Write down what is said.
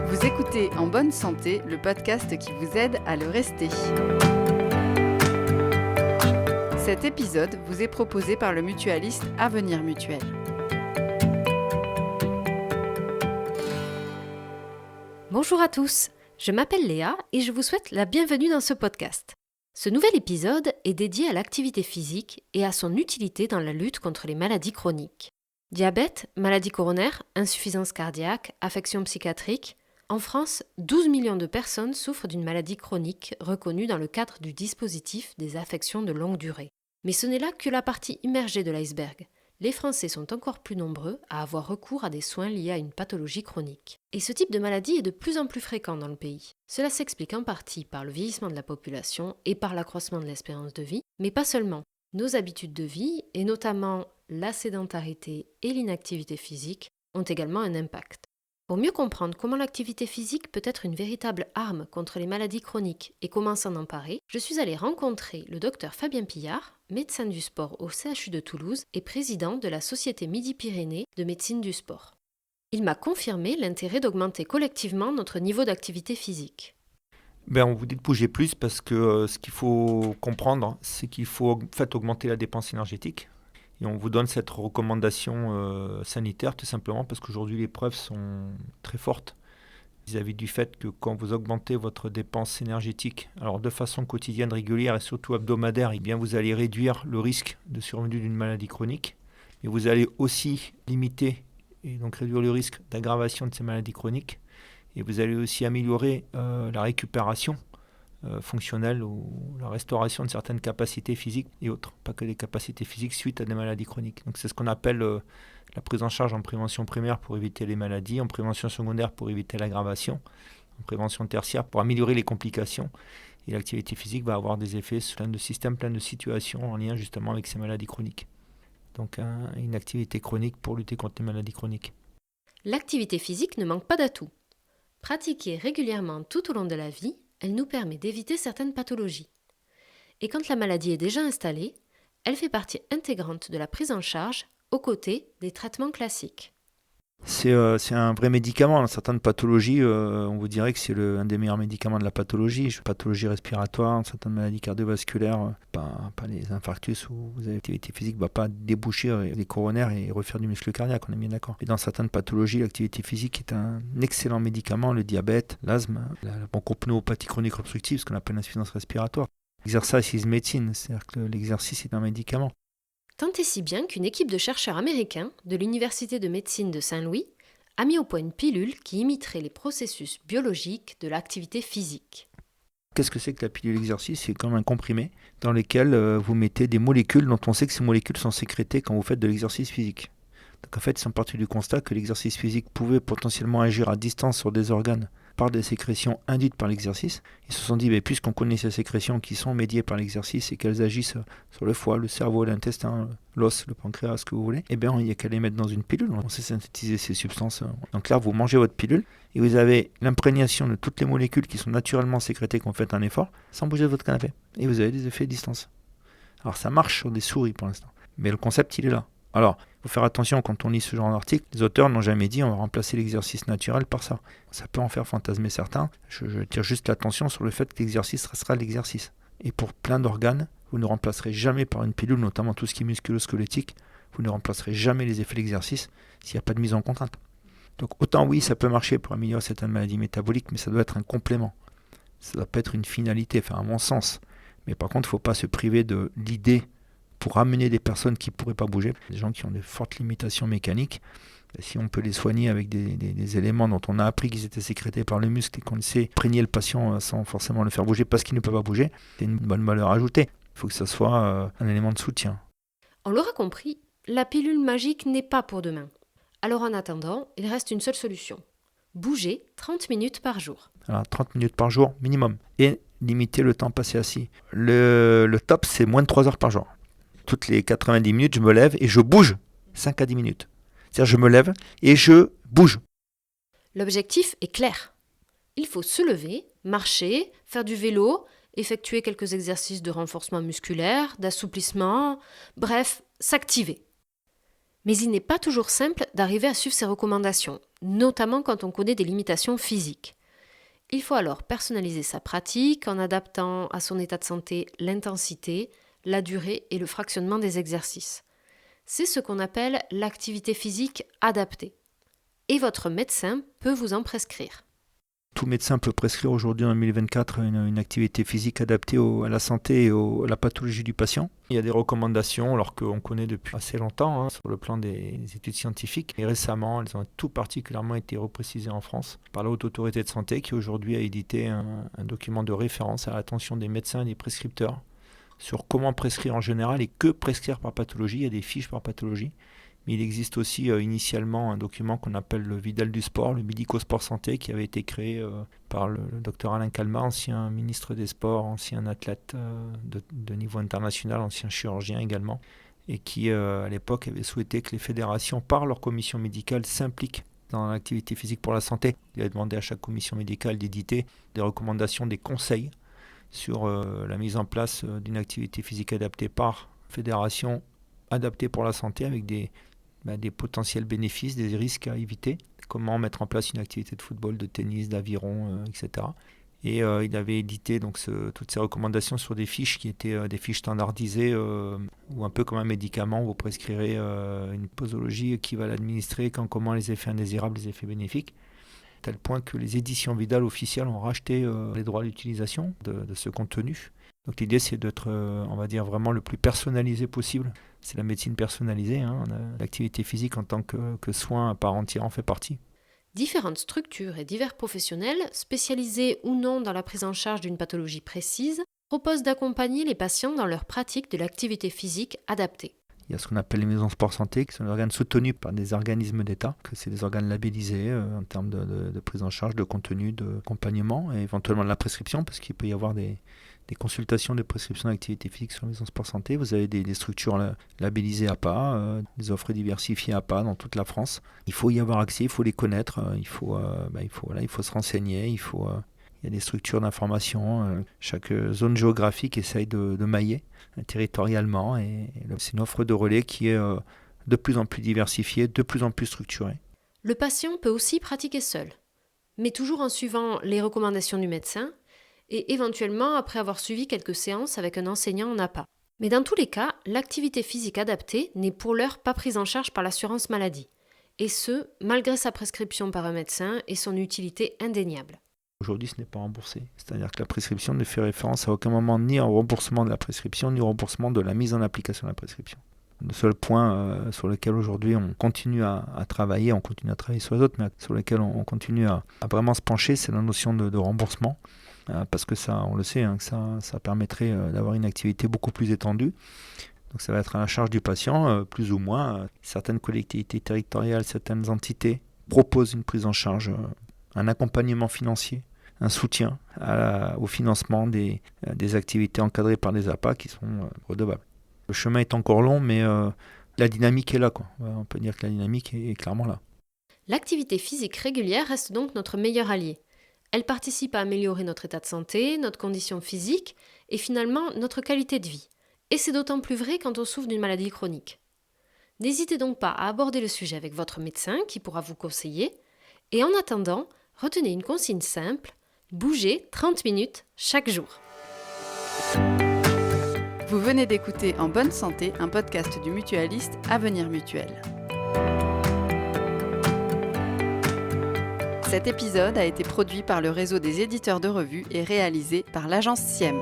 Vous écoutez En bonne santé, le podcast qui vous aide à le rester. Cet épisode vous est proposé par le mutualiste Avenir Mutuel. Bonjour à tous, je m'appelle Léa et je vous souhaite la bienvenue dans ce podcast. Ce nouvel épisode est dédié à l'activité physique et à son utilité dans la lutte contre les maladies chroniques. Diabète, maladie coronaire, insuffisance cardiaque, affections psychiatriques. En France, 12 millions de personnes souffrent d'une maladie chronique reconnue dans le cadre du dispositif des affections de longue durée. Mais ce n'est là que la partie immergée de l'iceberg. Les Français sont encore plus nombreux à avoir recours à des soins liés à une pathologie chronique. Et ce type de maladie est de plus en plus fréquent dans le pays. Cela s'explique en partie par le vieillissement de la population et par l'accroissement de l'espérance de vie, mais pas seulement. Nos habitudes de vie, et notamment la sédentarité et l'inactivité physique, ont également un impact. Pour mieux comprendre comment l'activité physique peut être une véritable arme contre les maladies chroniques et comment s'en emparer, je suis allée rencontrer le docteur Fabien Pillard, médecin du sport au CHU de Toulouse et président de la Société Midi-Pyrénées de médecine du sport. Il m'a confirmé l'intérêt d'augmenter collectivement notre niveau d'activité physique. On vous dit de bouger plus parce que ce qu'il faut comprendre, c'est qu'il faut en fait augmenter la dépense énergétique. Et on vous donne cette recommandation sanitaire tout simplement parce qu'aujourd'hui les preuves sont très fortes vis-à-vis du fait que quand vous augmentez votre dépense énergétique, alors de façon quotidienne, régulière et surtout hebdomadaire, eh bien vous allez réduire le risque de survenue d'une maladie chronique. Mais vous allez aussi limiter et donc réduire le risque d'aggravation de ces maladies chroniques. Et vous allez aussi améliorer la récupération fonctionnelle ou la restauration de certaines capacités physiques et autres, pas que des capacités physiques suite à des maladies chroniques. Donc c'est ce qu'on appelle la prise en charge en prévention primaire pour éviter les maladies, en prévention secondaire pour éviter l'aggravation, en prévention tertiaire pour améliorer les complications. Et l'activité physique va avoir des effets sur plein de systèmes, plein de situations en lien justement avec ces maladies chroniques. Donc une activité chronique pour lutter contre les maladies chroniques. L'activité physique ne manque pas d'atouts. Pratiquée régulièrement tout au long de la vie, elle nous permet d'éviter certaines pathologies. Et quand la maladie est déjà installée, elle fait partie intégrante de la prise en charge aux côtés des traitements classiques. C'est un vrai médicament. Dans certaines pathologies, on vous dirait que c'est un des meilleurs médicaments de la pathologie. Pathologie respiratoire, certaines maladies cardiovasculaires, pas les infarctus où vous avez l'activité physique ne va pas déboucher les coronaires et refaire du muscle cardiaque, on est bien d'accord. Et dans certaines pathologies, l'activité physique est un excellent médicament, le diabète, l'asthme, la bronchopneumopathie chronique obstructive, ce qu'on appelle l'insuffisance respiratoire. L'exercice is médecine, c'est-à-dire que l'exercice est un médicament. Tant et si bien qu'une équipe de chercheurs américains de l'Université de médecine de Saint-Louis a mis au point une pilule qui imiterait les processus biologiques de l'activité physique. Qu'est-ce que c'est que la pilule exercice ? C'est comme un comprimé dans lequel vous mettez des molécules dont on sait que ces molécules sont sécrétées quand vous faites de l'exercice physique. Donc en fait, ils sont partis du constat que l'exercice physique pouvait potentiellement agir à distance sur des organes par des sécrétions induites par l'exercice. Ils se sont dit, puisqu'on connaît ces sécrétions qui sont médiées par l'exercice et qu'elles agissent sur le foie, le cerveau, l'intestin, l'os, le pancréas, ce que vous voulez, il n'y a qu'à les mettre dans une pilule. On sait synthétiser ces substances. Donc là, vous mangez votre pilule et vous avez l'imprégnation de toutes les molécules qui sont naturellement sécrétées quand vous faites un effort, sans bouger de votre canapé. Et vous avez des effets à distance. Alors ça marche sur des souris pour l'instant. Mais le concept, il est là. Alors, il faut faire attention quand on lit ce genre d'article. Les auteurs n'ont jamais dit on va remplacer l'exercice naturel par ça. Ça peut en faire fantasmer certains. Je tire juste l'attention sur le fait que l'exercice restera l'exercice. Et pour plein d'organes, vous ne remplacerez jamais par une pilule, notamment tout ce qui est musculo-squelettique, vous ne remplacerez jamais les effets de l'exercice s'il n'y a pas de mise en contrainte. Donc autant oui, ça peut marcher pour améliorer certaines maladies métaboliques, mais ça doit être un complément. Ça ne doit pas être une finalité, à mon sens. Mais par contre, il ne faut pas se priver de l'idée pour amener des personnes qui ne pourraient pas bouger, des gens qui ont des fortes limitations mécaniques. Si on peut les soigner avec des éléments dont on a appris qu'ils étaient sécrétés par le muscle et qu'on sait imprégner le patient sans forcément le faire bouger parce qu'il ne peut pas bouger, c'est une bonne valeur ajoutée. Il faut que ça soit un élément de soutien. On l'aura compris, la pilule magique n'est pas pour demain. Alors en attendant, il reste une seule solution. Bouger 30 minutes par jour. Alors 30 minutes par jour minimum. Et limiter le temps passé assis. Le top, c'est moins de 3 heures par jour. Toutes les 90 minutes, je me lève et je bouge 5 à 10 minutes. C'est-à-dire je me lève et je bouge. L'objectif est clair. Il faut se lever, marcher, faire du vélo, effectuer quelques exercices de renforcement musculaire, d'assouplissement, bref, s'activer. Mais il n'est pas toujours simple d'arriver à suivre ces recommandations, notamment quand on connaît des limitations physiques. Il faut alors personnaliser sa pratique en adaptant à son état de santé l'intensité, la durée et le fractionnement des exercices. C'est ce qu'on appelle l'activité physique adaptée. Et votre médecin peut vous en prescrire. Tout médecin peut prescrire aujourd'hui en 2024 une activité physique adaptée à la santé et à la pathologie du patient. Il y a des recommandations, alors qu'on connaît depuis assez longtemps sur le plan des études scientifiques. Et récemment, elles ont tout particulièrement été reprécisées en France par la Haute Autorité de Santé qui aujourd'hui a édité un document de référence à l'attention des médecins et des prescripteurs sur comment prescrire en général et que prescrire par pathologie. Il y a des fiches par pathologie. Mais il existe aussi initialement un document qu'on appelle le Vidal du sport, le Médico-Sport Santé, qui avait été créé par le docteur Alain Calmat, ancien ministre des Sports, ancien athlète de niveau international, ancien chirurgien également, et qui à l'époque avait souhaité que les fédérations, par leur commission médicale, s'impliquent dans l'activité physique pour la santé. Il a demandé à chaque commission médicale d'éditer des recommandations, des conseils sur la mise en place d'une activité physique adaptée par fédération adaptée pour la santé avec des potentiels bénéfices, des risques à éviter, comment mettre en place une activité de football, de tennis, d'aviron, etc. Et il avait édité donc toutes ces recommandations sur des fiches qui étaient des fiches standardisées où un peu comme un médicament, vous prescrirez une posologie qui va l'administrer, comment les effets indésirables, les effets bénéfiques, à tel point que les éditions Vidal officielles ont racheté les droits d'utilisation de ce contenu. Donc l'idée c'est d'être, on va dire, vraiment le plus personnalisé possible. C'est la médecine personnalisée, l'activité physique en tant que soin à part entière en fait partie. Différentes structures et divers professionnels, spécialisés ou non dans la prise en charge d'une pathologie précise, proposent d'accompagner les patients dans leur pratique de l'activité physique adaptée. Il y a ce qu'on appelle les maisons sport santé, qui sont des organes soutenus par des organismes d'État, que c'est des organes labellisés en termes de prise en charge, de contenu, d'accompagnement et éventuellement de la prescription, parce qu'il peut y avoir des consultations de prescription d'activité physique sur la maison sport santé. Vous avez des structures labellisées APA, des offres diversifiées APA dans toute la France. Il faut y avoir accès, il faut les connaître, il faut se renseigner, il y a des structures d'information. Chaque zone géographique essaye de mailler territorialement et c'est une offre de relais qui est de plus en plus diversifiée, de plus en plus structurée. Le patient peut aussi pratiquer seul, mais toujours en suivant les recommandations du médecin et éventuellement après avoir suivi quelques séances avec un enseignant en APA. Mais dans tous les cas, l'activité physique adaptée n'est pour l'heure pas prise en charge par l'assurance maladie, et ce, malgré sa prescription par un médecin et son utilité indéniable. Aujourd'hui, ce n'est pas remboursé. C'est-à-dire que la prescription ne fait référence à aucun moment ni au remboursement de la prescription, ni au remboursement de la mise en application de la prescription. Le seul point sur lequel aujourd'hui on continue à travailler, on continue à travailler sur les autres, mais sur lequel on continue à vraiment se pencher, c'est la notion de remboursement. Parce que ça, on le sait, que ça permettrait d'avoir une activité beaucoup plus étendue. Donc ça va être à la charge du patient, plus ou moins. Certaines collectivités territoriales, certaines entités proposent une prise en charge, un accompagnement financier, un soutien au financement des activités encadrées par des APA qui sont redevables. Le chemin est encore long, mais la dynamique est là, quoi. On peut dire que la dynamique est clairement là. L'activité physique régulière reste donc notre meilleur allié. Elle participe à améliorer notre état de santé, notre condition physique et finalement notre qualité de vie. Et c'est d'autant plus vrai quand on souffre d'une maladie chronique. N'hésitez donc pas à aborder le sujet avec votre médecin qui pourra vous conseiller. Et en attendant, retenez une consigne simple, bougez 30 minutes chaque jour. Vous venez d'écouter En bonne santé, un podcast du mutualiste Avenir Mutuel. Cet épisode a été produit par le réseau des éditeurs de revues et réalisé par l'agence SIEM.